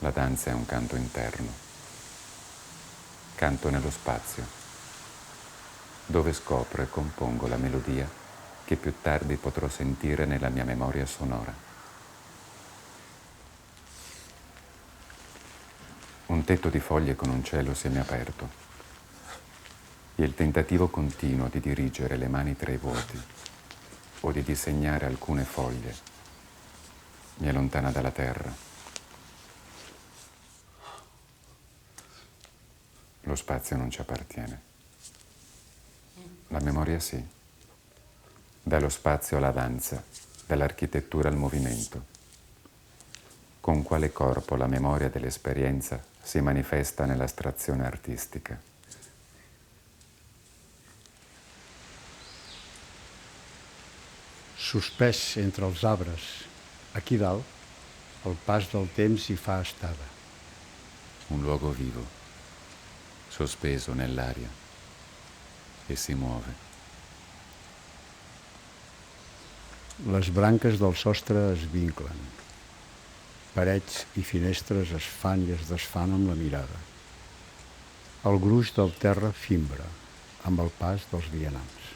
La danza è un canto interno, canto nello spazio, dove scopro e compongo la melodia che più tardi potrò sentire nella mia memoria sonora. Un tetto di foglie con un cielo semiaperto e il tentativo continuo di dirigere le mani tra i vuoti o di disegnare alcune foglie mi allontana dalla terra. Lo spazio non ci appartiene. La memoria sì. Dallo spazio alla danza, dall'architettura al movimento. Con quale corpo la memoria dell'esperienza si manifesta nell'astrazione artistica? Suspès entre els arbres, aquí dalt, el pas del temps hi fa estada. Un luogo vivo, sospeso nell'aria, e si muove. Les branques del sostre es vinclen. Parets i finestres es fan i es desfan amb la mirada. El gruix del terra fimbra amb el pas dels vianants.